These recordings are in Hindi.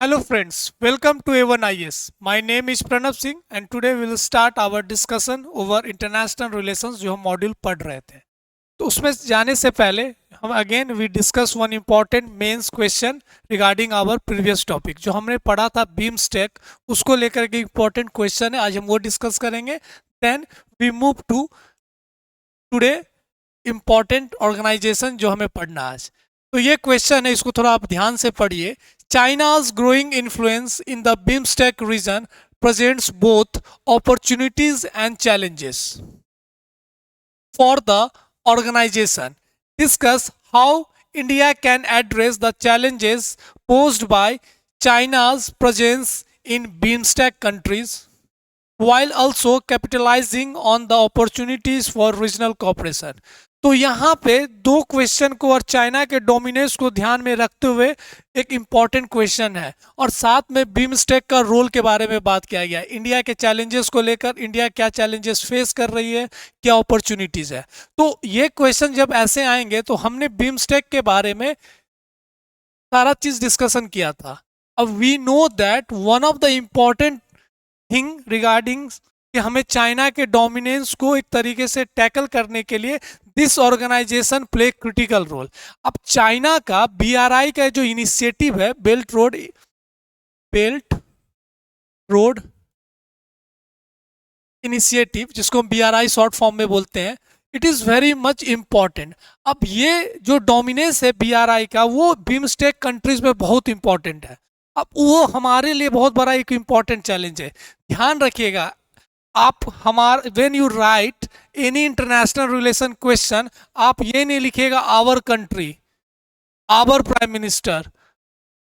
Hello friends, welcome to A1IS. My name is Pranav Singh and today we will start our discussion over international relations जो हम मॉड्यूल पढ़ रहे थे। तो उसमें जाने से पहले हम again we discuss one important mains question regarding our previous topic जो हमने पढ़ा था बीमस्टेक, उसको लेकर के इम्पॉर्टेंट क्वेश्चन है, आज हम वो डिस्कस करेंगे। Then we move to today important organization जो हमें पढ़ना आज। तो ये क्वेश्चन है, इसको थोड़ा आप ध्यान से पढ़िए। China's growing influence in the BIMSTEC region presents both opportunities and challenges for the organization. Discuss how India can address the challenges posed by China's presence in BIMSTEC countries while also capitalizing on the opportunities for regional cooperation. तो यहाँ पे दो क्वेश्चन को और चाइना के डोमिनेंस को ध्यान में रखते हुए एक इम्पॉर्टेंट क्वेश्चन है और साथ में बीमस्टेक का रोल के बारे में बात किया गया। इंडिया के चैलेंजेस को लेकर इंडिया क्या चैलेंजेस फेस कर रही है, क्या अपॉर्चुनिटीज है। तो ये क्वेश्चन जब ऐसे आएंगे तो हमने बीमस्टेक के बारे में सारा चीज डिस्कशन किया था। अब we know that one of the important thing regarding कि हमें चाइना के डोमिनेंस को एक तरीके से टैकल करने के लिए this organisation play critical role. अब चाइना का बीआरआई का जो इनिशिएटिव है बेल्ट रोड इनिशिएटिव, जिसको हम बीआरआई शॉर्ट फॉर्म में बोलते हैं, it is very much important. अब ये जो डोमिनेंस है बीआरआई का वो बीमस्टेक कंट्रीज में बहुत इंपॉर्टेंट है। अब वो हमारे लिए बहुत बड़ा एक इम्पॉर्टेंट चैलेंज है। ध्यान रखिएगा, आप हमारे when you write any international relation question, आप ये नहीं लिखिएगा our country, our prime minister.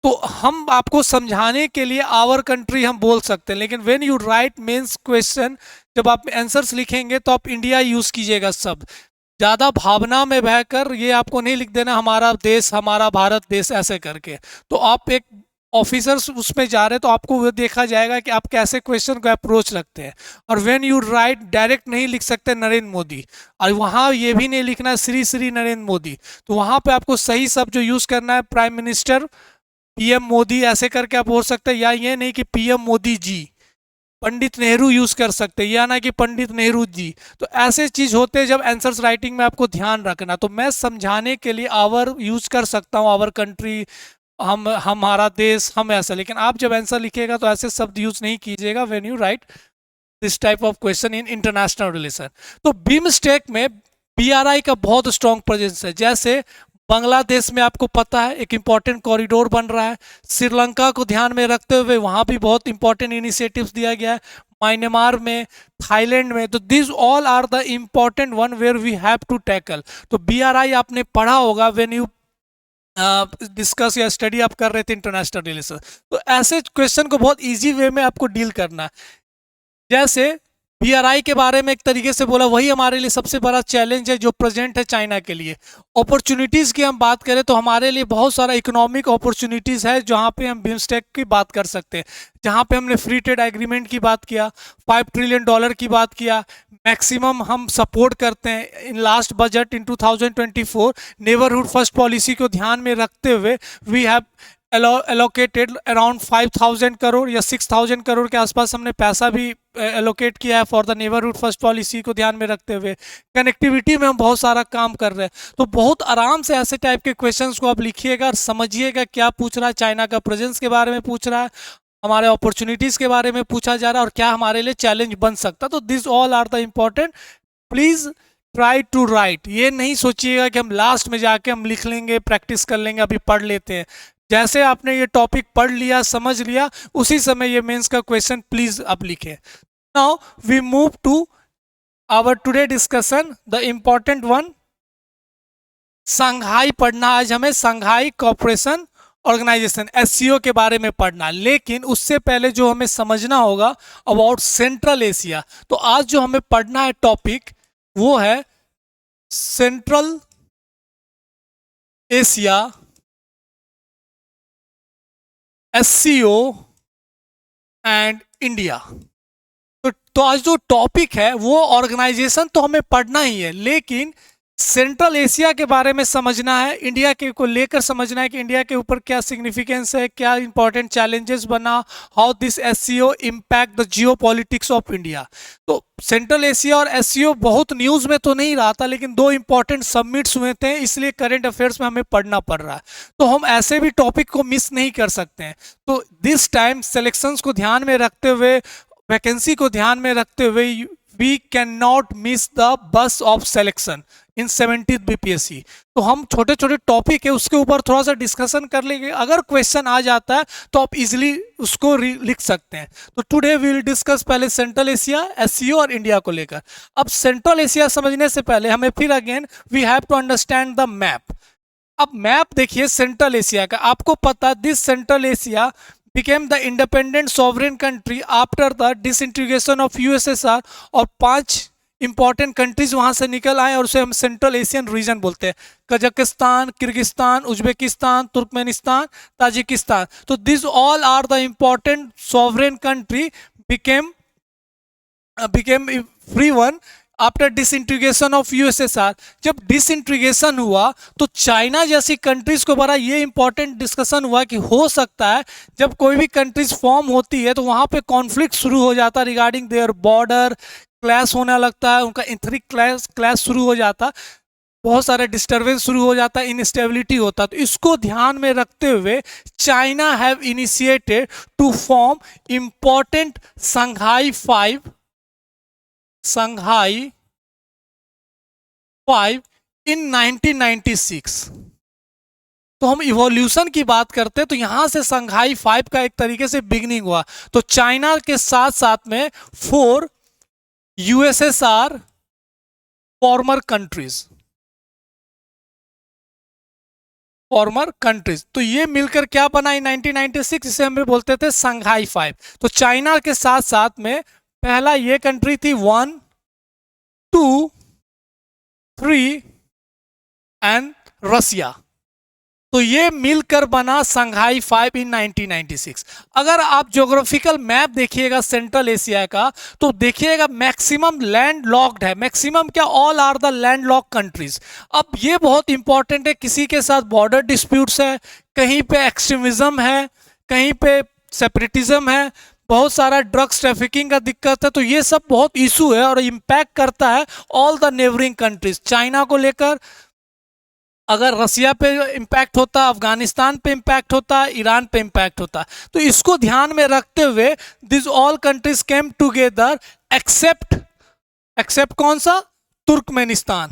तो हम आपको समझाने के लिए आवर कंट्री हम बोल सकते हैं, लेकिन when you write mains question, जब आप आंसर्स लिखेंगे तो आप इंडिया यूज कीजिएगा। सब ज़्यादा भावना में बहकर ये आपको नहीं लिख देना हमारा देश, हमारा भारत देश ऐसे करके। तो आप एक ऑफिसर्स उसमें जा रहे हैं तो आपको वो देखा जाएगा कि आप कैसे क्वेश्चन को अप्रोच रखते हैं। और व्हेन यू राइट डायरेक्ट नहीं लिख सकते नरेंद्र मोदी, और वहाँ ये भी नहीं लिखना श्री श्री नरेंद्र मोदी। तो वहाँ पे आपको सही शब्द जो यूज़ करना है प्राइम मिनिस्टर, पीएम मोदी ऐसे करके आप बोल सकते हैं, या ये नहीं कि पीएम मोदी जी, पंडित नेहरू यूज कर सकते हैं, या ना कि पंडित नेहरू जी। तो ऐसे चीज होते हैं जब आंसर्स राइटिंग में आपको ध्यान रखना। तो मैं समझाने के लिए आवर यूज कर सकता हूँ, आवर कंट्री, हम, हमारा देश, हम ऐसा। लेकिन आप जब आंसर लिखेगा तो ऐसे शब्द यूज नहीं कीजिएगा when you right this type of question in international relation. तो बीमस्टेक में बीआरआई का बहुत स्ट्रॉन्ग प्रेजेंस है। जैसे बांग्लादेश में आपको पता है एक इंपॉर्टेंट कॉरिडोर बन रहा है, श्रीलंका को ध्यान में रखते हुए वहाँ भी बहुत इंपॉर्टेंट इनिशिएटिव्स दिया गया है, म्यांमार में, थाईलैंड में। तो this all are the important one where we have to tackle. तो बीआरआई आपने पढ़ा होगा व्हेन यू डिस्कस या स्टडी आप कर रहे थे इंटरनेशनल रिलेशन। तो ऐसे क्वेश्चन को बहुत इजी वे में आपको डील करना है। जैसे बीआरआई के बारे में एक तरीके से बोला, वही हमारे लिए सबसे बड़ा चैलेंज है जो प्रेजेंट है चाइना के लिए। अपॉर्चुनिटीज़ की हम बात करें तो हमारे लिए बहुत सारा इकोनॉमिक अपॉर्चुनिटीज़ है जहाँ पे हम बीमस्टेक की बात कर सकते हैं। जहाँ पे हमने फ्री ट्रेड एग्रीमेंट की बात किया, $5 ट्रिलियन की बात किया, मैक्सिमम हम सपोर्ट करते हैं। In last budget in 2024 neighbourhood first policy को ध्यान में रखते हुए we have allocated around 5,000 crore या 6,000 करोड़ के आसपास हमने पैसा भी एलोकेट किया है for the neighbourhood first policy को ध्यान में रखते हुए। कनेक्टिविटी में हम बहुत सारा काम कर रहे हैं। तो बहुत आराम से ऐसे टाइप के क्वेश्चंस को आप लिखिएगा और समझिएगा क्या पूछ रहा है। चाइना का प्रेजेंस के बारे में पूछ रहा है, हमारे अपॉर्चुनिटीज़ के बारे में पूछा जा रहा है, और क्या हमारे लिए चैलेंज बन सकता है। तो this all are the important, please try to write. ये नहीं सोचिएगा कि हम लास्ट में जाके हम लिख लेंगे, प्रैक्टिस कर लेंगे, अभी पढ़ लेते हैं। जैसे आपने ये टॉपिक पढ़ लिया, समझ लिया, उसी समय ये मेंस का क्वेश्चन प्लीज आप लिखें। Now we move to our today discussion, the important one, Shanghai पढ़ना। आज हमें संघाई कोऑपरेशन ऑर्गेनाइजेशन एससीओ के बारे में पढ़ना। लेकिन उससे पहले जो हमें समझना होगा अबाउट सेंट्रल एशिया। तो आज जो हमें पढ़ना है टॉपिक वो है central Asia SCO and India. तो आज जो टॉपिक है वो ऑर्गेनाइजेशन तो हमें पढ़ना ही है, लेकिन सेंट्रल एशिया के बारे में समझना है, इंडिया के को लेकर समझना है कि इंडिया के ऊपर क्या सिग्निफिकेंस है, क्या इंपॉर्टेंट चैलेंजेस बना, how this SCO impact the Jio politics of India. तो सेंट्रल एशिया और एससीओ बहुत न्यूज़ में तो नहीं रहा था, लेकिन दो इंपॉर्टेंट समिट्स हुए थे, इसलिए करंट अफेयर्स में हमें पढ़ना पड़ रहा है। तो हम ऐसे भी टॉपिक को मिस नहीं कर सकते हैं। तो दिस टाइम सिलेक्शंस को ध्यान में रखते हुए, वैकेंसी को ध्यान में रखते हुए, we can not miss the bus of selection in 70th BPSC. तो हम छोटे छोटे टॉपिक है उसके ऊपर थोड़ा सा डिस्कशन कर लेंगे, अगर क्वेश्चन आ जाता है तो आप इजीली उसको लिख सकते हैं। तो टुडे वी विल डिस्कस पहले सेंट्रल एशिया, एससीओ और इंडिया को लेकर। अब सेंट्रल एशिया समझने से पहले हमें फिर again we have to understand the map. अब मैप देखिए सेंट्रल एशिया का, आपको पता this central Asia became the independent sovereign country after the disintegration of USSR, और 5 इंपॉर्टेंट कंट्रीज वहां से निकल आए और उसे हम सेंट्रल एशियन रीजन बोलते हैं। Kazakhstan, Kyrgyzstan, Uzbekistan, Turkmenistan, Tajikistan. तो this all are the important sovereign country became free one after disintegration of USSR. जब डिसइंटीग्रेशन हुआ तो चाइना जैसी कंट्रीज को बड़ा ये इंपॉर्टेंट डिस्कशन हुआ कि हो सकता है जब कोई भी कंट्रीज फॉर्म होती है तो वहां पे कॉन्फ्लिक्ट शुरू हो जाता है रिगार्डिंग देयर बॉर्डर, क्लैश होने लगता है, उनका इंथरिक क्लैश शुरू हो जाता, बहुत सारे डिस्टर्बेंस शुरू हो जाता है, इनस्टेबिलिटी होता है। तो इसको ध्यान में रखते हुए China have initiated to form important Shanghai 5 in 1996। तो हम इवोल्यूशन की बात करते हैं तो यहां से संघाई 5 का एक तरीके से बिगनिंग हुआ। तो चाइना के साथ साथ में 4 यूएसएसआर फॉर्मर कंट्रीज, तो ये मिलकर क्या बना इन 1996, जिसे हम बोलते थे संघाई 5। तो चाइना के साथ साथ में पहला ये कंट्री थी 1, 2, 3 एंड रसिया। तो ये मिलकर बना संघाई 5 इन 1996। अगर आप ज्योग्राफिकल मैप देखिएगा सेंट्रल एशिया का तो देखिएगा मैक्सिमम लैंड लॉक्ड है, मैक्सिमम क्या, all are the land lock countries. अब ये बहुत इंपॉर्टेंट है, किसी के साथ बॉर्डर डिस्प्यूट्स है, कहीं पे एक्सट्रीमिज्म है, कहीं पे सेपरेटिज्म है, बहुत सारा ड्रग्स ट्रैफिकिंग का दिक्कत है। तो ये सब बहुत इशू है और इम्पैक्ट करता है all the neighbouring countries. China को लेकर अगर रसिया पे इम्पैक्ट होता, अफगानिस्तान पे इम्पैक्ट होता, ईरान पे इम्पैक्ट होता। तो इसको ध्यान में रखते हुए this all countries came together except कौन सा, तुर्कमेनिस्तान,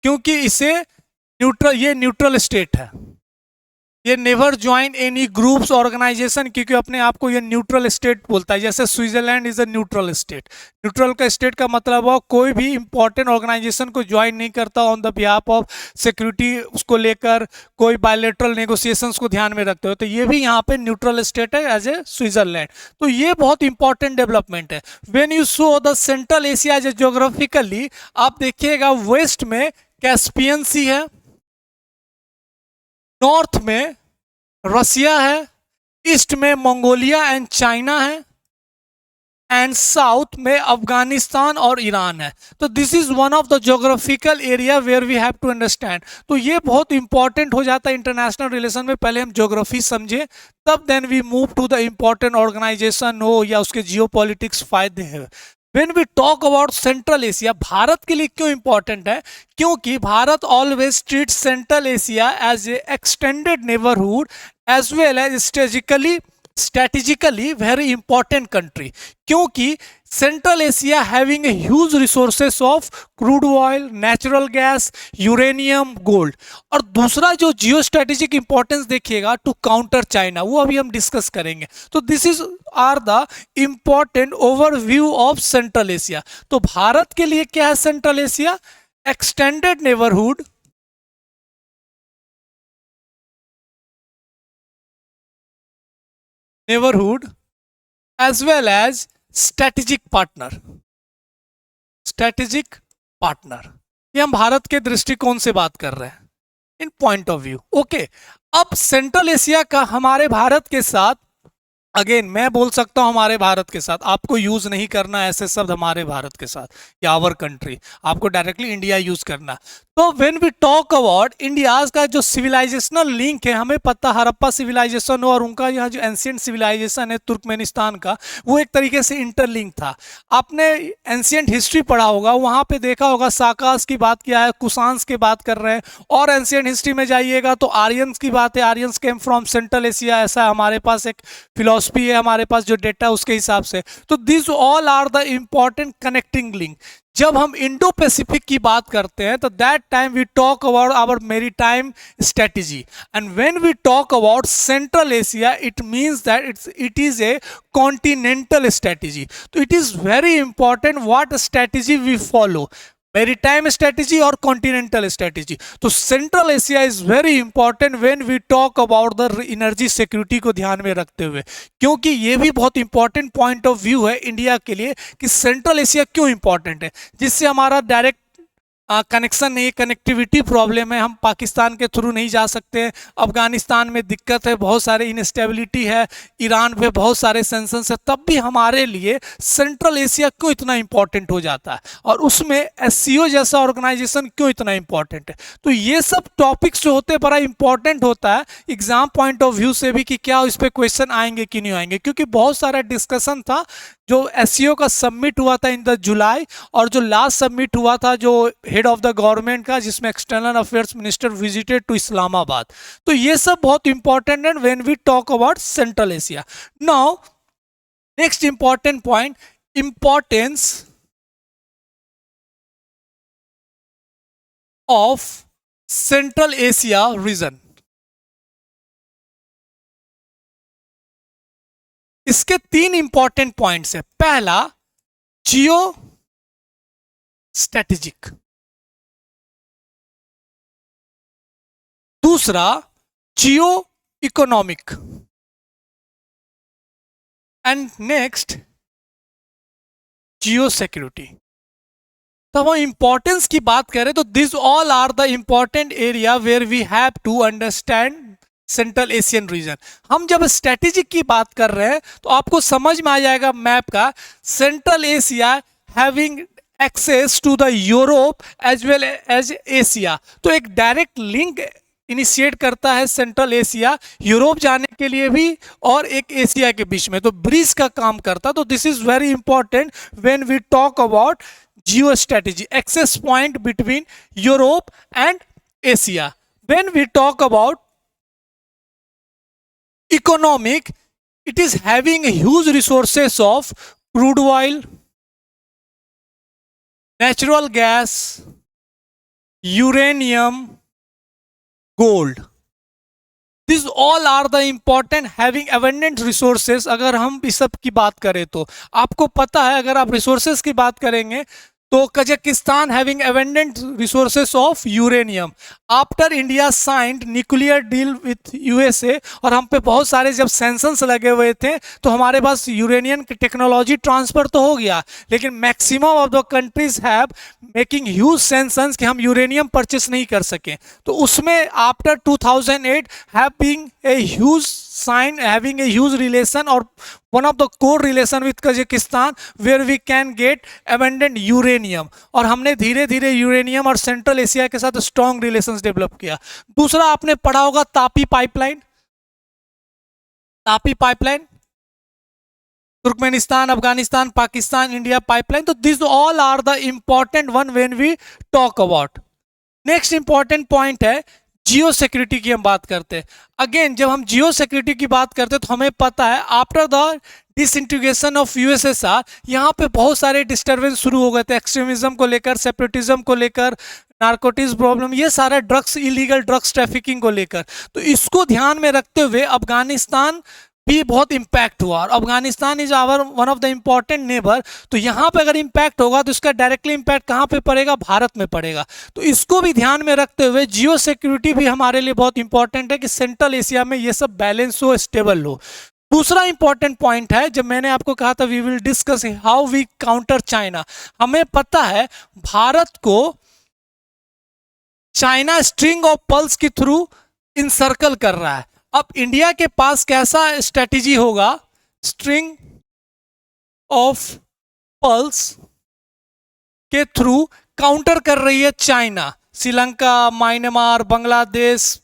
क्योंकि इसे ये न्यूट्रल स्टेट है, ये never join any groups organization, क्योंकि अपने आप को ये न्यूट्रल स्टेट बोलता है। जैसे Switzerland is a neutral state. Neutral का स्टेट का मतलब हो कोई भी इंपॉर्टेंट ऑर्गेनाइजेशन को ज्वाइन नहीं करता on the behalf of security, उसको लेकर कोई बायलैटरल नेगोशिएशंस को ध्यान में रखते हो। तो ये भी यहाँ पे न्यूट्रल स्टेट है एज ए स्विट्जरलैंड। तो ये बहुत इंपॉर्टेंट डेवलपमेंट है। When you show the central Asia as a geographically, आप देखिएगा वेस्ट में कैस्पियन सी है, नॉर्थ में रसिया है, ईस्ट में मंगोलिया एंड चाइना है, एंड साउथ में अफगानिस्तान और ईरान है। तो this is one of the geographical area where we have to understand. तो ये बहुत इंपॉर्टेंट हो जाता है इंटरनेशनल रिलेशन में। पहले हम ज्योग्राफी समझे, तब then we move to the important organization हो या उसके जियो पॉलिटिक्स फायदे हैं। When we talk about Central Asia, Bharat के लिए क्यों इंपॉर्टेंट है, क्योंकि Bharat always treat central Asia as a extended neighbourhood as well as strategically very important country, क्योंकि central Asia having a huge resources of crude oil, natural gas, uranium, gold. और दूसरा जो जियो स्ट्रेटेजिक इंपॉर्टेंस देखिएगा टू काउंटर चाइना, वो अभी हम डिस्कस करेंगे। तो this is are the important overview of central Asia. तो भारत के लिए क्या है central Asia, extended neighbourhood, as well as strategic partner. ये हम भारत के दृष्टिकोण से बात कर रहे हैं इन पॉइंट ऑफ व्यू। ओके, अब सेंट्रल एशिया का हमारे भारत के साथ अगेन मैं बोल सकता हूं हमारे भारत के साथ, आपको यूज नहीं करना ऐसे शब्द हमारे भारत के साथ या आवर कंट्री, आपको डायरेक्टली इंडिया यूज करना। तो when we talk about India का जो सिविलाइजेशनल लिंक है, हमें पता हड़प्पा सिविलाइजेशन और उनका यहाँ जो एंशियंट सिविलाइजेशन है तुर्कमेनिस्तान का, वो एक तरीके से इंटरलिंक था। आपने एंशियंट हिस्ट्री पढ़ा होगा, वहां पे देखा होगा साकास की बात किया है, कुशान्स की बात कर रहे हैं, और एंशियंट हिस्ट्री में जाइएगा तो आर्यंस की बात है, Aryans came from central Asia, ऐसा हमारे पास एक फिलॉसफी है, हमारे पास जो डेटा उसके हिसाब से। तो this all are the important connecting link. जब हम इंडो पैसिफिक की बात करते हैं तो that time we talk about our maritime strategy, and when we talk about central Asia it means that it is a continental strategy. तो it is very important what strategy we follow, maritime strategy और कॉन्टिनेंटल स्ट्रेटेजी। तो central Asia is very important when we talk about the energy security को ध्यान में रखते हुए, क्योंकि ये भी बहुत इंपॉर्टेंट पॉइंट ऑफ व्यू है इंडिया के लिए कि सेंट्रल एशिया क्यों इंपॉर्टेंट है, जिससे हमारा डायरेक्ट कनेक्शन नहीं, कनेक्टिविटी प्रॉब्लम है, हम पाकिस्तान के थ्रू नहीं जा सकते, अफगानिस्तान में दिक्कत है, बहुत सारे इनस्टेबिलिटी है, ईरान पे बहुत सारे सेंसन्स है, तब भी हमारे लिए सेंट्रल एशिया क्यों इतना इंपॉर्टेंट हो जाता है, और उसमें एससीओ जैसा ऑर्गेनाइजेशन क्यों इतना इंपॉर्टेंट है। तो ये सब टॉपिक्स जो होते हैं बड़ा इंपॉर्टेंट होता है एग्जाम पॉइंट ऑफ व्यू से भी कि क्या इस पर क्वेश्चन आएंगे कि नहीं आएंगे, क्योंकि बहुत सारा डिस्कशन था जो एससीओ का सबमिट हुआ था इन द जुलाई, और जो लास्ट सबमिट हुआ था जो हेड ऑफ द गवर्नमेंट का, जिसमें external affairs minister visited to Islamabad. तो ये सब बहुत इंपॉर्टेंट है when we talk about central Asia. Now next important point, importance of central Asia region. इसके तीन इंपॉर्टेंट पॉइंट्स है। पहला, जियो स्ट्रेटेजिक, दूसरा geo economic, and next geo security. तो हम इंपॉर्टेंस की बात करें तो this all are the important area where we have to understand central Asian region. हम जब स्ट्रेटेजिक की बात कर रहे हैं तो आपको समझ में आ जाएगा मैप का, central Asia having access to the Europe as well as Asia. तो एक डायरेक्ट लिंक इनिशिएट करता है सेंट्रल एशिया यूरोप जाने के लिए भी और एक एशिया के बीच में, तो ब्रिज का काम करता। तो this is very important when we talk about geo strategy, access point between Europe and Asia. When we talk about economic, it is having huge resources of crude oil, natural gas, uranium, gold. These all are the important having abundant resources। अगर हम इस सब की बात करें तो आपको पता है, अगर आप रिसोर्सेज की बात करेंगे तो Kazakhstan having abundant resources of uranium after India signed nuclear deal with USA, और हम पे बहुत सारे जब सैंक्शंस लगे हुए थे तो हमारे पास यूरेनियम की टेक्नोलॉजी ट्रांसफर तो हो गया, लेकिन maximum of the countries have making huge sanctions कि हम यूरेनियम परचेस नहीं कर सके। तो उसमें after 2008 have been a huge sign having a huge relation or one of the core relation with Kazakhstan where we can get abundant uranium, और हमने धीरे धीरे यूरेनियम और सेंट्रल एशिया के साथ स्ट्रॉन्ग रिलेशंस डेवलप किया। दूसरा आपने पढ़ा होगा TAPI pipeline, TAPI pipeline Turkmenistan, Afghanistan, Pakistan, India pipeline. तो this all are the important one when we talk about. Next important point है जियो सिक्योरिटी की हम बात करते हैं। अगेन जब हम जियो सिक्योरिटी की बात करते हैं तो हमें पता है after the disintegration of USSR यहाँ पे बहुत सारे डिस्टर्बेंस शुरू हो गए थे, एक्सट्रीमिज्म को लेकर, सेपरेटिज्म को लेकर, नार्कोटिक्स प्रॉब्लम, ये सारा ड्रग्स, इलीगल ड्रग्स ट्रैफिकिंग को लेकर। तो इसको ध्यान में रखते हुए अफगानिस्तान भी बहुत इंपैक्ट हुआ, और Afghanistan is hour one of the important neighbour. तो यहाँ पे अगर इंपैक्ट होगा तो इसका डायरेक्टली इंपैक्ट कहाँ पे पड़ेगा, भारत में पड़ेगा। तो इसको भी ध्यान में रखते हुए जियो सिक्योरिटी भी हमारे लिए बहुत इंपॉर्टेंट है कि सेंट्रल एशिया में ये सब बैलेंस हो, स्टेबल हो। दूसरा इंपॉर्टेंट पॉइंट है, जब मैंने आपको कहा था we will discuss how we counter China, हमें पता है भारत को चाइना स्ट्रिंग ऑफ पल्स के थ्रू इनसर्कल कर रहा है। अब इंडिया के पास कैसा स्ट्रेटेजी होगा स्ट्रिंग ऑफ पल्स के थ्रू काउंटर कर रही है चाइना, श्रीलंका, म्यांमार, बांग्लादेश,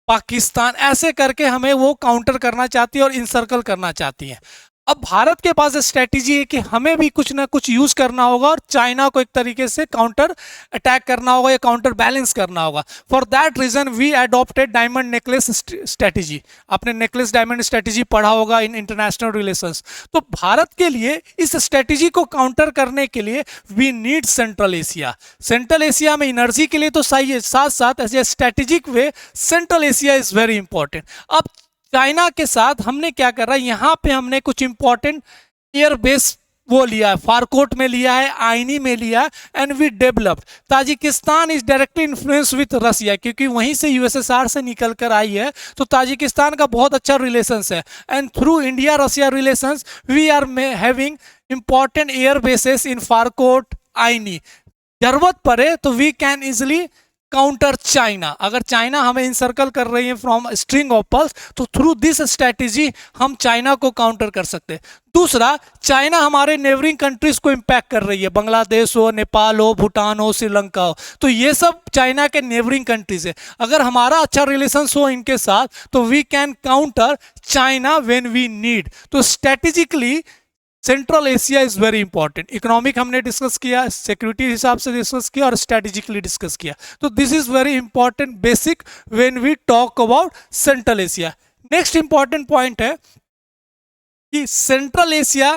पाकिस्तान, ऐसे करके हमें वो काउंटर करना चाहती है और इंसर्कल करना चाहती है। अब भारत के पास स्ट्रेटेजी है कि हमें भी कुछ ना कुछ यूज करना होगा और चाइना को एक तरीके से काउंटर अटैक करना होगा या काउंटर बैलेंस करना होगा। For that reason we adopted diamond necklace strategy. आपने नेकलेस डायमंड स्ट्रेटेजी पढ़ा होगा इन इंटरनेशनल रिलेशंस। तो भारत के लिए इस स्ट्रेटेजी को काउंटर करने के लिए we need central Asia. Central Asia में एनर्जी के लिए तो सही है, साथ साथ as a strategic way central Asia is very important. अब चाइना के साथ हमने क्या कर रहा है, यहाँ पे हमने कुछ इंपॉर्टेंट एयर बेस वो लिया है, फारकोट में लिया है, आईनी में लिया है, and we developed. Tajikistan is directly influence with Russia, क्योंकि वहीं से यूएसएसआर से निकल कर आई है, तो ताजिकिस्तान का बहुत अच्छा रिलेशंस है। And through India Russia relations we are having important air bases in Farkhor, Ayni. जरूरत पड़े तो we can easily counter China. अगर चाइना हमें इंसर्कल कर रही है फ्रॉम स्ट्रिंग ऑफ पल्स, तो थ्रू दिस स्ट्रेटेजी हम चाइना को काउंटर कर सकते हैं। दूसरा, चाइना हमारे नेबरिंग कंट्रीज को इंपैक्ट कर रही है, बांग्लादेश हो, नेपाल हो, भूटान हो, श्रीलंका हो, तो ये सब चाइना के नेबरिंग कंट्रीज है। अगर हमारा अच्छा रिलेशंस हो इनके साथ तो we can counter China when we need. तो strategically central Asia is very important. Economic हमने डिस्कस किया, सिक्योरिटी हिसाब से डिस्कस किया और स्ट्रेटेजिकली डिस्कस किया। तो this is very important basic when we talk about central Asia. Next important point है कि सेंट्रल एशिया,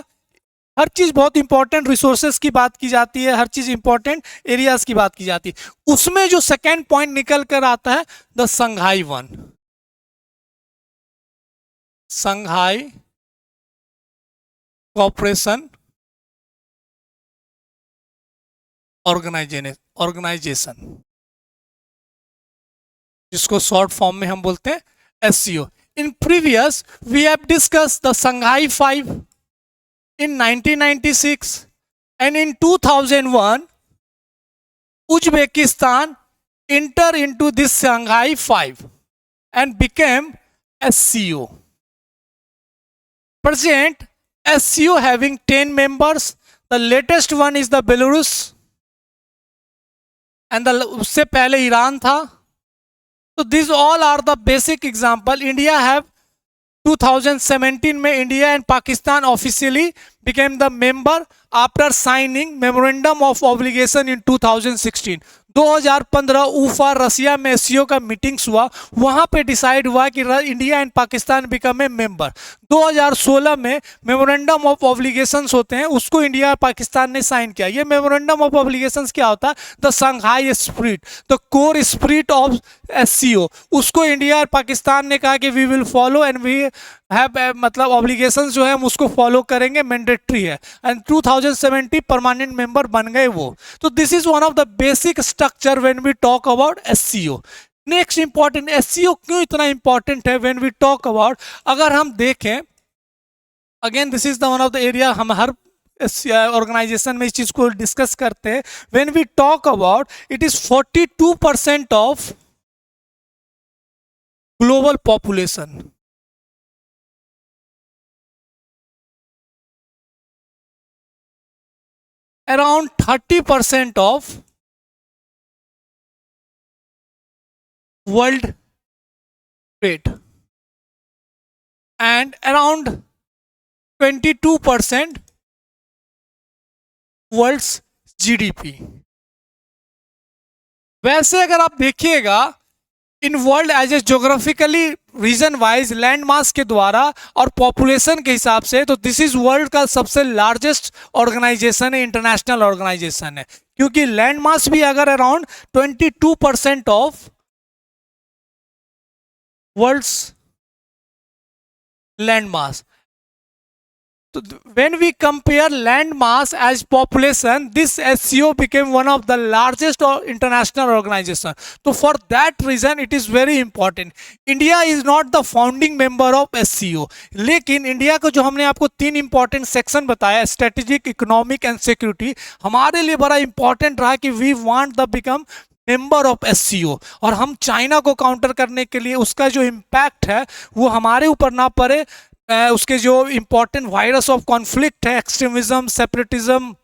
हर चीज बहुत इंपॉर्टेंट, रिसोर्सेज की बात की जाती है, हर चीज इंपॉर्टेंट एरियाज की बात की जाती है, उसमें जो सेकेंड पॉइंट निकल कर आता है the Shanghai one, Shanghai cooperation organization, जिसको शॉर्ट फॉर्म में हम बोलते हैं SCO. In previous we have discuss the Shanghai 5 in 1996 and in 2001 Uzbekistan entered into this Shanghai 5 and became SCO. Present SCO having 10 members. The latest one is the Belarus and उससे पहले ईरान था। So these all are the basic example. India have 2017 में India and Pakistan officially became the member after signing memorandum of obligation in 2016. 2015 ऊफा रसिया में एससीओ का मीटिंग्स हुआ, वहां पे डिसाइड हुआ कि India and Pakistan become a member. 2016 में मेमोरेंडम ऑफ ऑब्लिगेशंस होते हैं, उसको इंडिया और पाकिस्तान ने साइन किया। ये मेमोरेंडम ऑफ ऑब्लिगेशंस क्या होता है? The Shanghai spirit, the core spirit of SCO, उसको इंडिया और पाकिस्तान ने कहा कि we will follow and we have, मतलब ऑब्लिगेशंस जो है हम उसको फॉलो करेंगे, मैंडेटरी है। एंड 2017 परमानेंट मेंबर बन गए वो। तो this is one of the basic structure when we talk about SCO. Next important, SCO क्यों इतना इंपॉर्टेंट है व्हेन वी टॉक अबाउट, अगर हम देखें, again this is the one of the area, हम हर ऑर्गेनाइजेशन में इस चीज को डिस्कस करते हैं। When we talk about, it is 42% of global population. Around 30% of world trade and around 22% world's GDP. वैसे अगर आप देखिएगा in world as a geographically region wise land mass के द्वारा और पॉपुलेशन के हिसाब से, तो दिस इज वर्ल्ड का सबसे लार्जेस्ट ऑर्गेनाइजेशन है, इंटरनेशनल ऑर्गेनाइजेशन है, क्योंकि लैंड मास भी अगर around 22% of world's land mass. So when we compare land mass as population, this SCO became one of the largest international organization. So for that reason it is very important. India is not the founding member of SCO, लेकिन इंडिया को जो हमने आपको 3 इंपॉर्टेंट सेक्शन बताया, स्ट्रेटेजिक, इकोनॉमिक एंड सिक्योरिटी, हमारे लिए बड़ा इंपॉर्टेंट रहा कि we want the become member of SCO, और हम चाइना को काउंटर करने के लिए उसका जो इम्पैक्ट है वो हमारे ऊपर ना पड़े, उसके जो इम्पोर्टेंट वायरस ऑफ कॉन्फ्लिक्ट है, एक्सट्रीमिज्म, सेपरेटिज्म,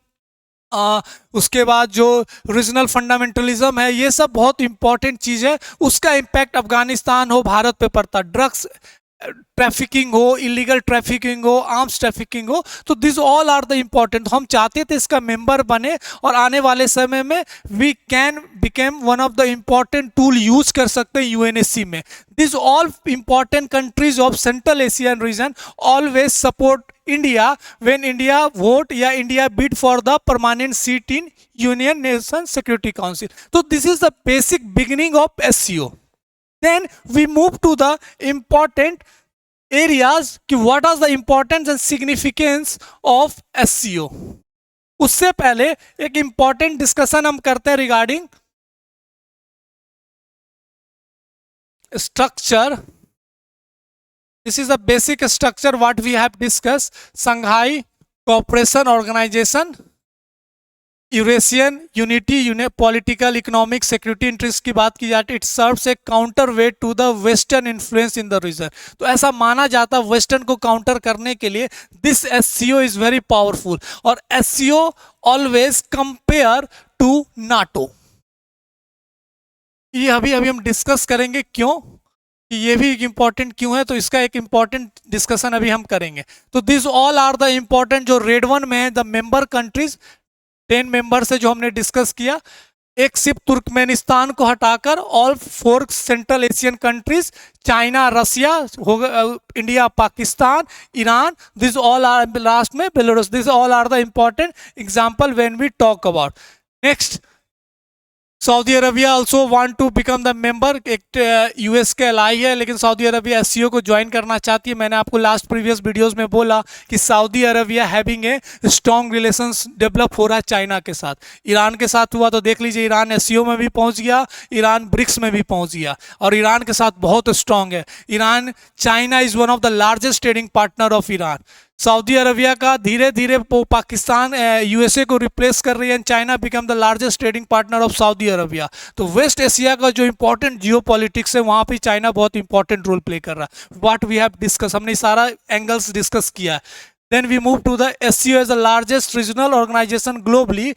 उसके बाद जो रीजनल फंडामेंटलिज्म है, ये सब बहुत इंपॉर्टेंट चीज़ है। उसका इम्पैक्ट अफगानिस्तान हो, भारत पे पड़ता, ड्रग्स ट्रैफिकिंग हो, इलीगल ट्रैफिकिंग हो, आर्म्स ट्रैफिकिंग हो, तो this all are the important. हम चाहते थे इसका मेंबर बने और आने वाले समय में we can become one of the important tool use कर सकते हैं यूएनएससी में। This all important countries of central Asian region always support India when India vote या India bid for the permanent seat in union nation security council. तो this is the basic beginning of SCO. Then we move to the important areas कि what are the importance and significance of SCO। उससे पहले एक important discussion हम करते हैं regarding structure। This is the basic structure what we have discussed। Shanghai Cooperation Organization, Eurasian unity, political economic security interest की बात की जाती है। It serves a counter weight to the western influence in the region. तो ऐसा माना जाता है वेस्टर्न को काउंटर करने के लिए this SCO is very powerful. और SCO always compare to NATO. ये अभी हम डिस्कस करेंगे क्यों, कि ये भी इंपॉर्टेंट क्यों है, तो इसका एक इंपॉर्टेंट डिस्कशन अभी हम करेंगे। तो this all are the important जो रेड वन में है द मेंबर कंट्रीज 10 मेंबर से जो हमने डिस्कस किया। एक सिर्फ तुर्कमेनिस्तान को हटाकर all 4 central Asian countries, China, Russia हो गया, India, Pakistan, Iran, this all are last में Belarus, this all are the important example when we talk about. Next, Saudi Arabia also want to become the member. एक यूएस के अलाई है लेकिन सऊदी अरबिया एससीओ को ज्वाइन करना चाहती है। मैंने आपको लास्ट प्रीवियस वीडियोस में बोला कि Saudi Arabia having a strong relations develop हो रहा है चाइना के साथ। ईरान के साथ हुआ तो देख लीजिए, ईरान एससीओ में भी पहुंच गया, ईरान ब्रिक्स में भी पहुंच गया और ईरान के साथ बहुत स्ट्रांग है Iran. China is one of the largest trading partner of Iran. Saudi Arabia का धीरे धीरे पाकिस्तान यूएसए को रिप्लेस कर रही है। China become the largest trading partner of Saudi Arabia. तो वेस्ट एशिया का जो इंपॉर्टेंट जियो पॉलिटिक्स है वहाँ पे चाइना बहुत इंपॉर्टेंट रोल प्ले कर रहा है। व्हाट वी हैव डिस्कस, हमने सारा एंगल्स डिस्कस किया है। Then we move to the SCO as the largest regional organization globally.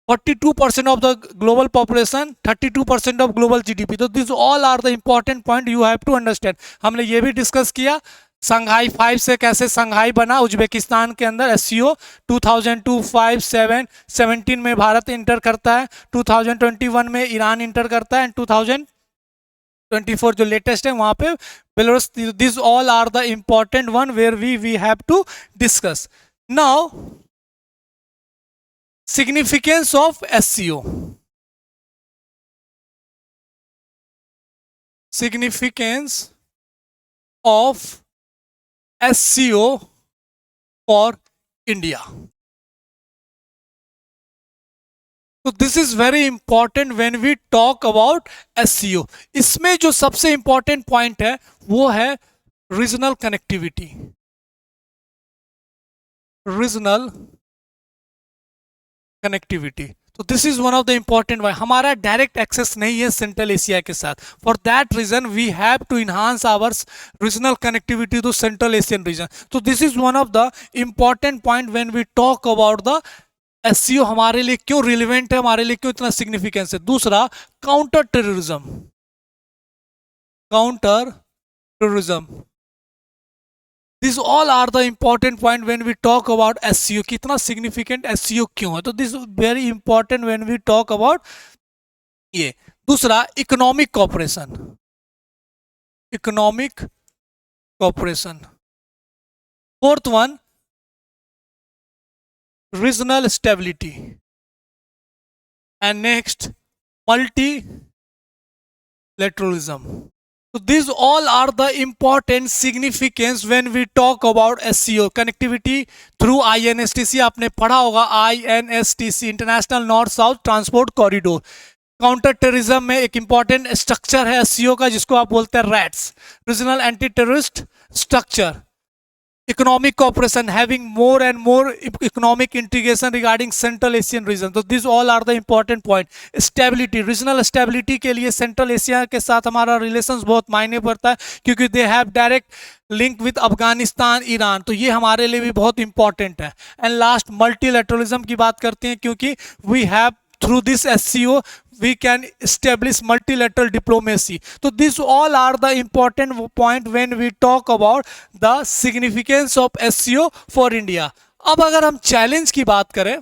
42% of the global population, 32% of global GDP। तो this all are the important point you have to understand. हमने ये भी डिस्कस किया संघाई 5 से कैसे संघाई बना उज्बेकिस्तान के अंदर। एससीओ 2002, 5, 7, 17 में भारत इंटर करता है, 2021 में ईरान इंटर करता है एंड 2024 जो लेटेस्ट है वहां पे Belarus. This all are the important one where we have to discuss. Now significance of SCO। significance of SCO for India। तो this is very important when we talk about SCO। इसमें जो सबसे इंपॉर्टेंट पॉइंट है वो है रीजनल कनेक्टिविटी। रीजनल कनेक्टिविटी, तो this is one of the important way. हमारा डायरेक्ट एक्सेस नहीं है सेंट्रल एशिया के साथ। For that reason we have to enhance our regional connectivity to central Asian region. तो this is one of the important point when we talk about the SCO. हमारे लिए क्यों रिलेवेंट है, हमारे लिए क्यों इतना सिग्निफिकेंस है। दूसरा, counter terrorism. Counter terrorism, this all are the important point when we talk about SCO. कितना सिग्निफिकेंट एससीओ क्यों है, तो this very important when we talk about ये। दूसरा, economic cooperation. Economic cooperation. Fourth one, regional stability and next multilateralism. So these all are the important significance when we talk about SCO। Connectivity through INSTC आपने पढ़ा होगा, INSTC international north south transport corridor. Counter terrorism में एक इंपॉर्टेंट स्ट्रक्चर है SCO का जिसको आप बोलते हैं rats, regional anti terrorist structure. economic cooperation, having more and more economic integration regarding Central Asian region. तो these all are the important point. Stability, regional stability के लिए Central Asia के साथ हमारा relations बहुत मायने पड़ता है, क्योंकि they have direct link with Afghanistan, Iran, तो ये हमारे लिए भी बहुत इंपॉर्टेंट है. एंड लास्ट मल्टीलैटरलिज्म की बात करते हैं, क्योंकि we have through this SCO we can establish multilateral diplomacy. So these all are the important point when we talk about the significance of SCO for India. अब अगर हम चैलेंज की बात करें,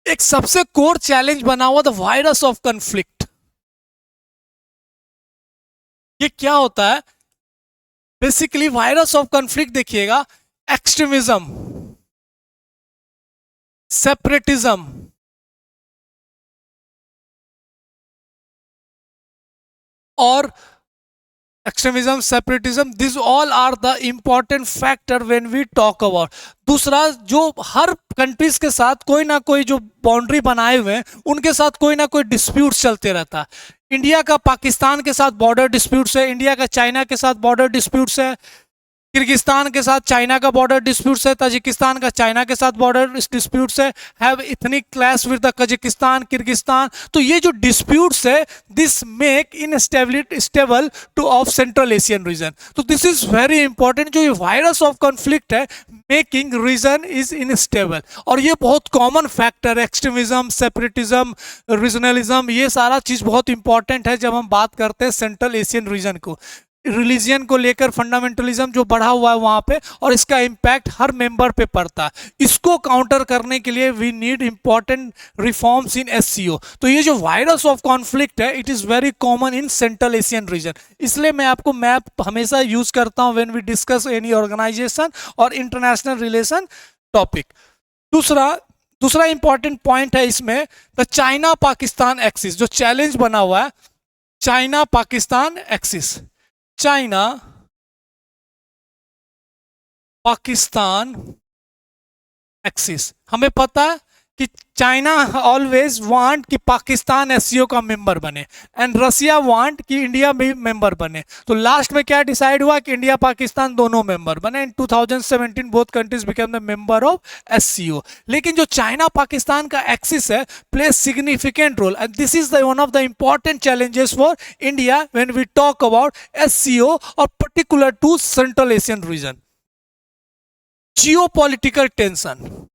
एक सबसे कोर चैलेंज बना हुआ द वायरस ऑफ कॉन्फ्लिक्ट. ये क्या होता है? बेसिकली वायरस ऑफ कॉन्फ्लिक्ट देखिएगा, एक्सट्रीमिज्म, सेपरेटिज्म और extremism, separatism, this all are the important factor when we talk about. दूसरा, जो हर कंट्रीज के साथ कोई ना कोई जो बाउंड्री बनाए हुए हैं, उनके साथ कोई ना कोई डिस्प्यूट चलते रहता है. इंडिया का पाकिस्तान के साथ बॉर्डर डिस्प्यूट्स है, इंडिया का चाइना के साथ बॉर्डर डिस्प्यूट्स है, किर्गिस्तान के साथ चाइना का बॉर्डर डिस्प्यूट्स है, ताजिकिस्तान का चाइना के साथ बॉर्डर डिस्प्यूट्स है, have ethnic clash with the Kazakhstan, Kyrgyzstan. तो ये जो डिस्प्यूट्स है, this make instability stable two of central Asian region. तो दिस इज वेरी इंपॉर्टेंट. जो ये वायरस ऑफ कॉन्फ्लिक्ट है, मेकिंग रीजन इज इनस्टेबल, और ये बहुत common factor, extremism, separatism, regionalism, ये सारा चीज बहुत इंपॉर्टेंट है जब हम बात करते हैं सेंट्रल एशियन रीजन को. रिलीजियन को लेकर फंडामेंटलिज्म जो बढ़ा हुआ है वहां पे, और इसका इम्पैक्ट हर मेंबर पे पड़ता है. इसको काउंटर करने के लिए we need important reforms in SCO. तो ये जो वायरस ऑफ कॉन्फ्लिक्ट है, it is very common in central Asian region. इसलिए मैं आपको मैप हमेशा यूज करता हूं when we discuss any organisation और इंटरनेशनल रिलेशन टॉपिक. दूसरा इंपॉर्टेंट पॉइंट है इसमें, द चाइना पाकिस्तान एक्सिस. जो चैलेंज बना हुआ है, China Pakistan axis, China Pakistan axis. हमें पता है कि चाइना ऑलवेज वांट कि पाकिस्तान SCO का मेंबर बने, एंड रसिया वांट कि इंडिया भी मेंबर बने. तो लास्ट में क्या डिसाइड हुआ कि इंडिया पाकिस्तान दोनों मेंबर बने. In 2017 both countries became the member of SCO. लेकिन जो चाइना पाकिस्तान का एक्सिस है, play significant role, and this is the one of the important challenges for India when we talk about SCO और particular to central Asian region. Geopolitical tension,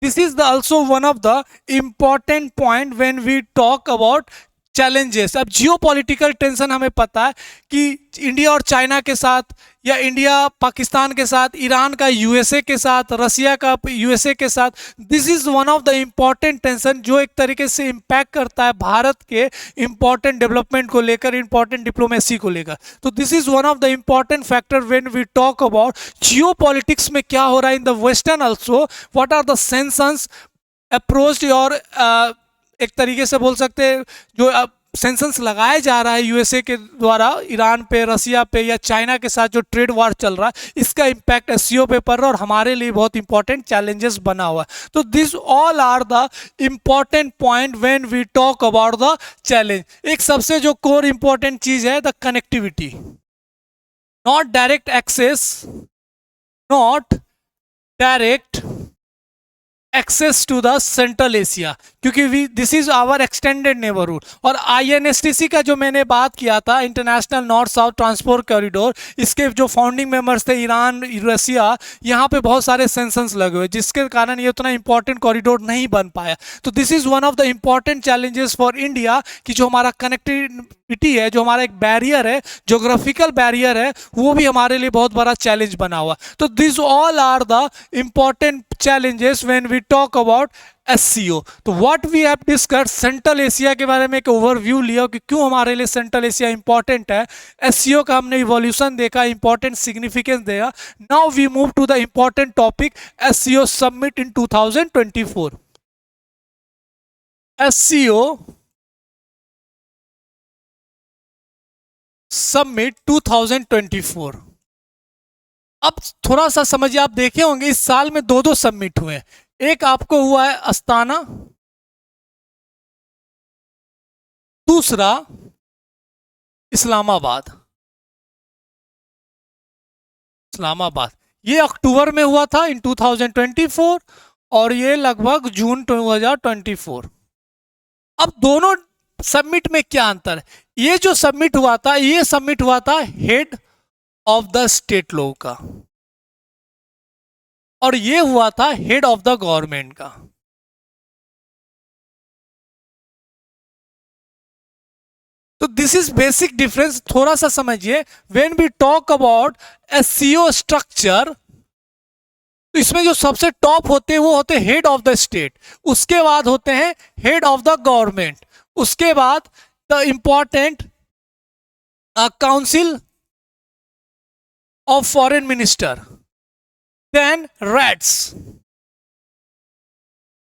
this is the also one of the important point when we talk about challenges. अब जियोपॉलिटिकल टेंशन हमें पता है कि इंडिया और चाइना के साथ, या इंडिया पाकिस्तान के साथ, ईरान का USA के साथ, रसिया का USA के साथ, this is one of the important tension जो एक तरीके से इम्पैक्ट करता है भारत के इंपॉर्टेंट डेवलपमेंट को लेकर, इंपॉर्टेंट डिप्लोमेसी को लेकर. तो this is one of the important factor when we talk about geopolitics में क्या हो रहा है in the western also, what are the sanctions approached, और एक तरीके से बोल सकते हैं जो सैंक्शंस लगाया जा रहा है USA के द्वारा ईरान पे, रसिया पे, या चाइना के साथ जो ट्रेड वार चल रहा है, इसका इम्पैक्ट SCO पे पड़ रहा है, और हमारे लिए बहुत इंपॉर्टेंट चैलेंजेस बना हुआ है. तो this all are the important point when we talk about the challenge. एक सबसे जो कोर इंपॉर्टेंट चीज है, the connectivity, not direct access, not direct access to the central Asia, क्योंकि this is our extended neighbourhood. और INSTC का जो मैंने बात किया था, international north south transport corridor, इसके जो फाउंडिंग मेंबर्स थे ईरान, रसिया, यहाँ पे बहुत सारे सेंक्शंस लगे हुए, जिसके कारण ये उतना इंपॉर्टेंट कॉरिडोर नहीं बन पाया. तो this is one of the important challenges for India, कि जो हमारा कनेक्टिविटी है, जो हमारा एक बैरियर है, जोग्राफिकल बैरियर है, वो भी हमारे लिए बहुत बड़ा चैलेंज बना हुआ. तो this all are the important challenges when we talk about SCO. तो what we have discussed, central Asia के बारे में एक ओवरव्यू लिया कि क्यों हमारे लिए सेंट्रल एशिया इंपॉर्टेंट है. SCO का हमने इवोल्यूशन देखा, इंपॉर्टेंट सिग्निफिकेंस देखा. Now we move to the important topic, SCO summit in 2024. SCO summit 2024. अब थोड़ा सा समझिए, आप देखे होंगे इस साल में दो समिट हुए. एक आपको हुआ है अस्ताना, दूसरा इस्लामाबाद। इस्लामाबाद ये अक्टूबर में हुआ था इन 2024 और ये लगभग जून 2024। अब दोनों सबमिट में क्या अंतर है? ये जो सबमिट हुआ था, ये सबमिट हुआ था हेड ऑफ द स्टेट लोगों का, और ये हुआ था हेड ऑफ द गवर्नमेंट का। तो दिस इज बेसिक डिफरेंस, थोड़ा सा समझिए। When we talk about SCO structure, तो इसमें जो सबसे टॉप होते हैं वो होते हैं हेड ऑफ द स्टेट, उसके बाद होते हैं हेड ऑफ द गवर्नमेंट, उसके बाद the important council of foreign minister, then RATS,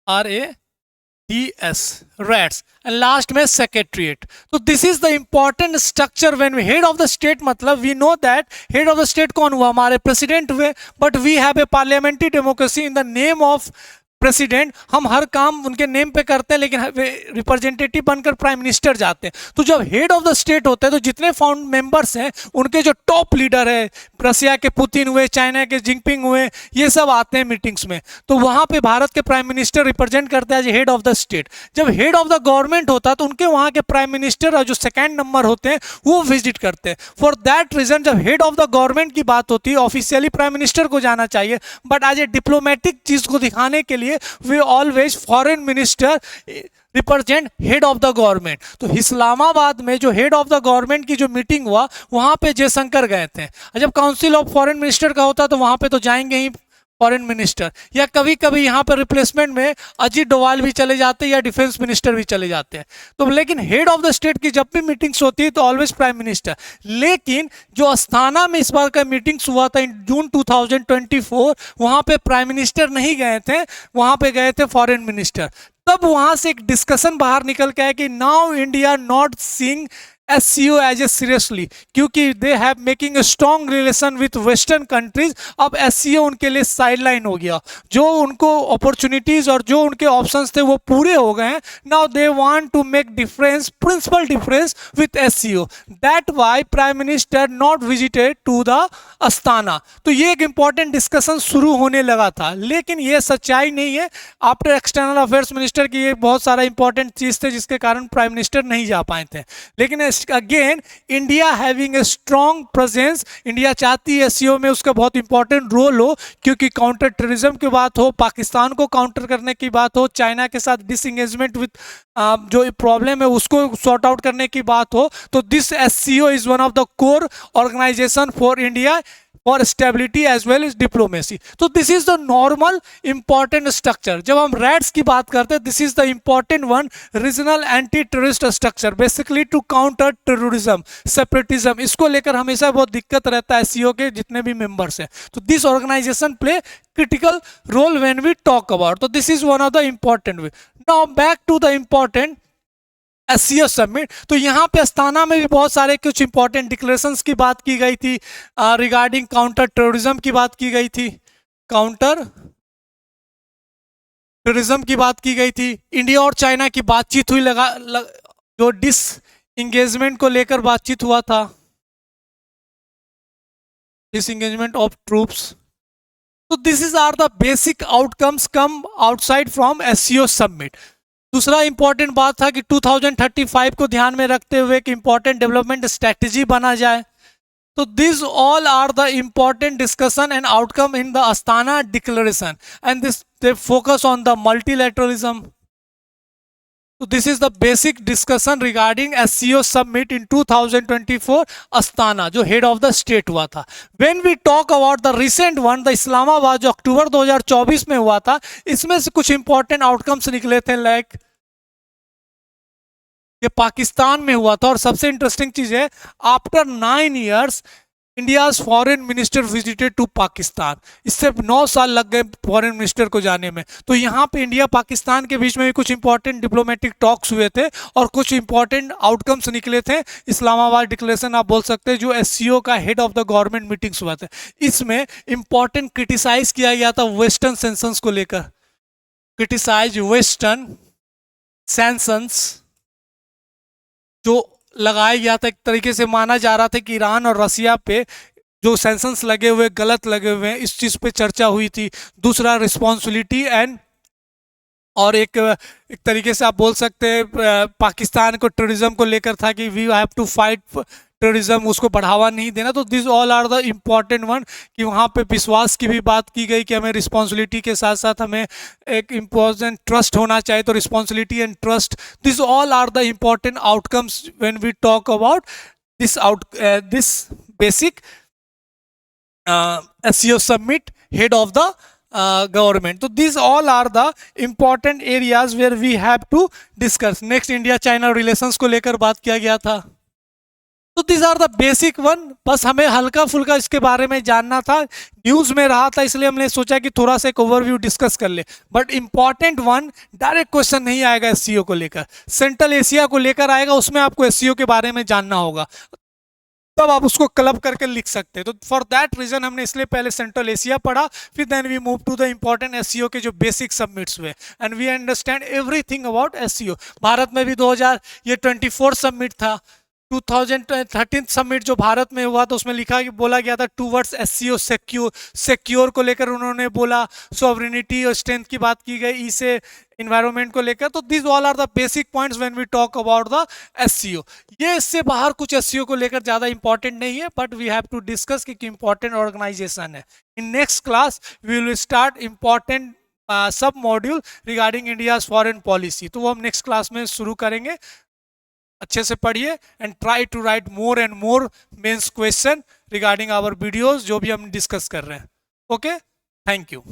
RADS, RATS, and last में सेक्रेटरीट। तो this is the important structure when we head of the state, मतलब we know that head of the state कौन हुआ, हमारे प्रेसिडेंट हुए, but we have a parliamentary democracy in the name of president. हम हर काम उनके नेम पे करते हैं, लेकिन रिप्रेजेंटेटिव बनकर प्राइम मिनिस्टर जाते हैं। तो जब हेड ऑफ द स्टेट होते हैं तो जितने फाउंड मेंबर्स हैं उनके जो टॉप लीडर है, रसिया के पुतिन हुए, चाइना के जिनपिंग हुए, ये सब आते हैं मीटिंग्स में। तो वहां पे भारत के प्राइम मिनिस्टर रिप्रेजेंट करते हैं as head of the state. जब हेड ऑफ द गवर्नमेंट होता है तो उनके वहां के प्राइम मिनिस्टर और जो सेकेंड नंबर होते हैं वो विजिट करते हैं। फॉर दैट रीजन जब हेड ऑफ द गवर्नमेंट की बात होती है, ऑफिशियली प्राइम मिनिस्टर को जाना चाहिए, बट एज ए डिप्लोमेटिक चीज को दिखाने के लिए we always foreign minister represent head of the government. तो इस्लामाबाद में जो हेड ऑफ द गवर्नमेंट की जो मीटिंग हुआ वहां पे जयशंकर गए थे। जब काउंसिल ऑफ फॉरेन मिनिस्टर का होता तो वहां पे तो जाएंगे ही फॉरेन मिनिस्टर, या कभी कभी यहाँ पर रिप्लेसमेंट में अजीत डोवाल भी चले जाते हैं या डिफेंस मिनिस्टर भी चले जाते हैं। तो लेकिन हेड ऑफ द स्टेट की जब भी मीटिंग्स होती है तो ऑलवेज प्राइम मिनिस्टर। लेकिन जो अस्थाना में इस बार का मीटिंग्स हुआ था इन जून 2024, वहां पे प्राइम मिनिस्टर नहीं गए थे, वहां पे गए थे फॉरेन मिनिस्टर। तब वहां से एक डिस्कशन बाहर निकल के आया कि now India not seeing SCO as a seriously, क्योंकि they have making a strong relation with western countries. अब SCO उनके लिए साइडलाइन हो गया, जो उनको अपॉर्चुनिटीज और जो उनके ऑप्शंस थे वो पूरे हो गए हैं। Now they want to make difference, principal difference with SCO, that why prime minister not visited to the Astana. तो ये एक इंपॉर्टेंट डिस्कशन शुरू होने लगा था, लेकिन ये सच्चाई नहीं है। आफ्टर एक्सटर्नल अफेयर्स मिनिस्टर की ये बहुत सारा इंपॉर्टेंट चीज थे जिसके कारण प्राइम मिनिस्टर नहीं जा पाए थे। लेकिन again India having a strong presence, India चाहती है SCO में उसका बहुत इंपॉर्टेंट रोल हो, क्योंकि काउंटर टेररिज्म की बात हो, पाकिस्तान को काउंटर करने की बात हो, चाइना के साथ डिसएंगेजमेंट विद जो प्रॉब्लम है उसको सॉर्ट आउट करने की बात हो, तो this SCO is one of the core organisation for India for stability as well as diplomacy. तो this is the normal important structure. जब हम रैड्स की बात करते हैं, this is the important one, regional anti terrorist structure, basically to counter terrorism, separatism. इसको लेकर हमेशा बहुत दिक्कत रहता है SCO के जितने भी मेंबर्स हैं। तो this organisation play critical role when we talk about, तो this is one of the important way. Now back to the important SCO summit. तो यहाँ पे अस्थाना में भी बहुत सारे कुछ इंपॉर्टेंट डिक्लेरेशंस की बात की गई थी, रिगार्डिंग काउंटर टेररिज्म की बात की गई थी, काउंटर टेररिज्म की बात की गई थी, इंडिया और चाइना की बातचीत हुई, जो डिस इंगेजमेंट को लेकर बातचीत हुआ था, डिस इंगेजमेंट ऑफ ट्रूप्स। तो this is are the basic outcomes come outside from SCO summit. दूसरा इंपॉर्टेंट बात था कि 2035 को ध्यान में रखते हुए एक इंपॉर्टेंट डेवलपमेंट स्ट्रेटजी बना जाए। तो this all are the important discussion and outcome in the Astana declaration, and this they focus on the multilateralism. तो this is the basic discussion regarding SCO summit in 2024 Astana, जो हेड ऑफ द स्टेट हुआ था। When we talk about the recent one, the Islamabad, जो अक्टूबर 2024 में हुआ था, इसमें से कुछ इंपॉर्टेंट आउटकम्स निकले थे, लाइक ये पाकिस्तान में हुआ था। और सबसे इंटरेस्टिंग चीज है, after 9 years India's foreign minister visited to Pakistan. इससे 9 साल लग गए फॉरेन मिनिस्टर को जाने में। तो यहाँ पे इंडिया पाकिस्तान के बीच में भी कुछ इंपॉर्टेंट डिप्लोमेटिक टॉक्स हुए थे और कुछ इंपॉर्टेंट आउटकम्स निकले थे। इस्लामाबाद डिक्लेरेशन आप बोल सकते हैं, जो SCO का head of the government meetings हुआ था। इसमें इंपॉर्टेंट क्रिटिसाइज किया गया था वेस्टर्न सैंक्शंस को लेकर, क्रिटिसाइज वेस्टर्न सैंक्शंस जो लगाया गया था, एक तरीके से माना जा रहा था कि ईरान और रसिया पे जो सैंक्शंस लगे हुए गलत लगे हुए हैं, इस चीज़ पे चर्चा हुई थी। दूसरा रिस्पॉन्सिबिलिटी एंड, और एक तरीके से आप बोल सकते हैं पाकिस्तान को टेररिज्म को लेकर था कि we have to fight terrorism, उसको बढ़ावा नहीं देना। तो this all are the important one, कि वहाँ पे विश्वास की भी बात की गई कि हमें रिस्पॉन्सिबिलिटी के साथ साथ हमें एक इम्पोर्टेंट ट्रस्ट होना चाहिए। तो responsibility and trust, this all are the important outcomes when we talk about this basic SCO summit head of the government. So these all are the important areas where we have to discuss. Next, India China relations को लेकर बात किया गया था। तो these are the basic one, बस हमें हल्का फुल्का इसके बारे में जानना था, न्यूज में रहा था, इसलिए हमने सोचा कि थोड़ा सा एक ओवरव्यू डिस्कस कर ले। But important one, direct question नहीं आएगा SCO को लेकर, सेंट्रल एशिया को लेकर आएगा, उसमें आपको SCO के बारे में जानना होगा, तब आप उसको क्लब करके लिख सकते हैं। तो फॉर दैट रीजन हमने इसलिए पहले सेंट्रल एशिया पढ़ा, फिर then we move to the important SCO के जो बेसिक सबमिट्स हुए, and we understand everything about SCO। Bharat में भी 2024 सबमिट था। 2013 सबमिट जो भारत में हुआ तो उसमें बोला गया था टूवर्ड्स SCO सिक्योर को लेकर उन्होंने बोला, सॉवरेनिटी और स्ट्रेंथ की बात की गई, इसे इन्वायरमेंट को लेकर। तो this all are the basic points when we talk about the SCO। ये इससे बाहर कुछ SCO को लेकर ज़्यादा इंपॉर्टेंट नहीं है, but we have to discuss कि इंपॉर्टेंट ऑर्गेनाइजेशन है। In next class we will start important sub module regarding India's foreign policy, तो वो हम नेक्स्ट क्लास में शुरू करेंगे। अच्छे से पढ़िए and try to write more and more mains question regarding our videos जो भी हम डिस्कस कर रहे हैं। Okay, thank you.